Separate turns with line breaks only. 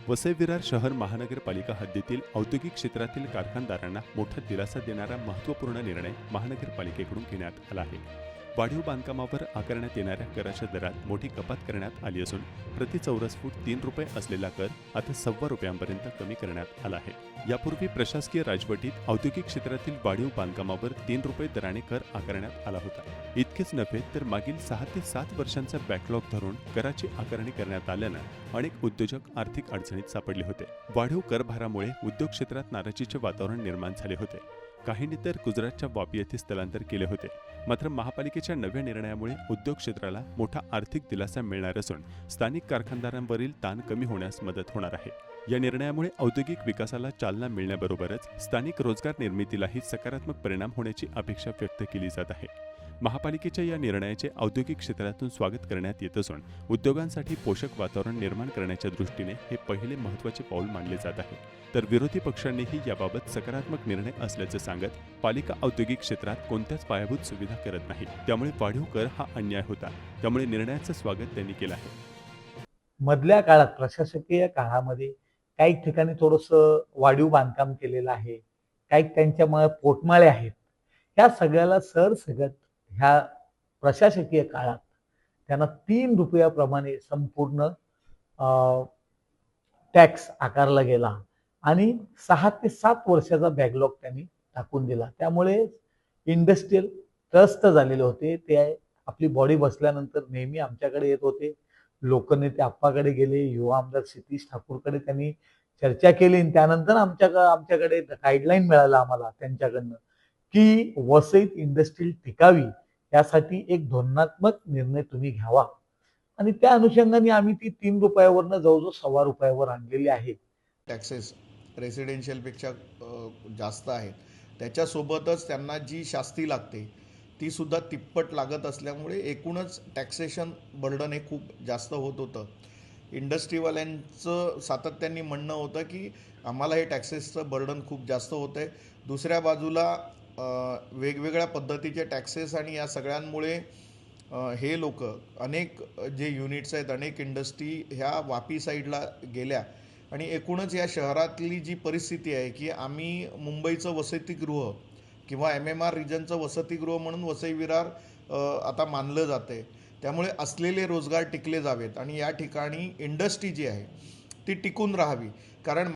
वसई विरार शहर महानगरपालिका हद्दीतील औद्योगिक क्षेत्रातील कारखानदारांना मोठा दिलासा देणारा महत्त्वपूर्ण निर्णय महानगरपालिकेकडून घेण्यात आला आहे। वाढीव बांधकामावर आकारण्यात येणाऱ्या कराच्या दरात मोठी कपात करण्यात आली असून प्रति चौरस फूट 3 रुपये असलेला कर आता ₹1.25 कमी करण्यात आला आहे। यापूर्वी प्रशासकीय राजवटीत औद्योगिक क्षेत्रातील वाढीव बांधकामावर 3 रुपये दराने कर आकारण्यात आला होता। इतकेच नव्हे तर मागील 6 ते 7 वर्षांचा बॅकलॉग धरून कराची आकारणी करण्यात आल्यानं अनेक उद्योजक आर्थिक अडचणीत सापडले होते। वाढीव करभारामुळे उद्योग क्षेत्रात नाराजीचे वातावरण निर्माण झाले होते। काहींनी तर गुजरातच्या वापी येथे स्थलांतर केले होते। मात्र महापालिकेच्या नव्या निर्णयामुळे उद्योग क्षेत्राला मोठा आर्थिक दिलासा मिळणार असून स्थानिक कारखानदारांवरील ताण कमी होण्यास मदत होणार आहे। या निर्णयामुळे औद्योगिक विकासाला चालना मिळण्याबरोबरच स्थानिक रोजगार निर्मितीलाही सकारात्मक परिणाम होण्याची अपेक्षा व्यक्त केली जात आहे। महापालिकेच्या या निर्णयाचे औद्योगिक क्षेत्रातून स्वागत करण्यात येत असून उद्योगांसाठी पोषक वातावरण निर्माण करण्याच्या दृष्टीने हे पहिले महत्त्वाचे पाऊल मानले जात आहे। तर विरोधी पक्षांनीही याबाबत सकारात्मक निर्णय असल्याचे सांगत पालिका औद्योगिक क्षेत्रात कोणत्याच पायाभूत सुविधा करत नाही, त्यामुळे वाढीव कर हा अन्याय होता, त्यामुळे निर्णयाचं स्वागत त्यांनी केलं आहे।
मधल्या काळात प्रशासकीय काळामध्ये काही ठिकाणी थोडंसं वाढीव बांधकाम केलेलं आहे, काही त्यांच्या पोटमाळे आहेत। ह्या सगळ्याला सरसकट ह्या प्रशासकीय काळात त्यांना 3 रुपयाप्रमाणे संपूर्ण टॅक्स आकारला गेला आणि 6 ते 7 वर्षाचा बॅकलॉग त्यांनी टाकून दिला। त्यामुळे इंडस्ट्रियल त्रस्त झालेले होते। ते आपली बॉडी बसल्यानंतर नेहमी आमच्याकडे येत होते। लोकनेते आप्पाकडे गेले, युवा आमदार क्षितिज ठाकूरकडे त्यांनी चर्चा केली आणि त्यानंतर आमच्याकडे गाईडलाईन मिळाला आम्हाला त्यांच्याकडनं की वसईत इंडस्ट्री टिकावी यासाठी एक धोरणात्मक निर्णय तुम्ही घ्यावा आणि त्या अनुषंगाने आम्ही ती 3 रुपयावरनं जवळजवळ ₹1.25 आणलेली आहे।
टॅक्सेस रेसिडेन्शियलपेक्षा जास्त आहेत, त्याच्यासोबतच त्यांना जी शास्ती लागते ती सुद्धा तिप्पट लागत असल्यामुळे एकूणच टॅक्सेशन बर्डन हे खूप जास्त होत होतं। इंडस्ट्रीवाल्यांचं सातत्याने म्हणणं होतं की आम्हाला हे टॅक्सेसचं बर्डन खूप जास्त होतं आहे। दुसऱ्या बाजूला वेगवेगळ्या पद्धतीचे टॅक्सेस आणि या सगळ्यांमुळे हे लोक अनेक जे युनिट्स आहेत, अनेक इंडस्ट्री ह्या वापी साईडला गेल्या आणि एकूणच या शहरातली जी परिस्थिती आहे की आम्ही मुंबईचं वसतिगृह किंवा MMR रिजनचं वसतिगृह म्हणून वसई विरार आता मानलं जाते। त्यामुळे असलेले रोजगार टिकले जावेत आणि या ठिकाणी इंडस्ट्री जी आहे ती टिकून राहावी, कारण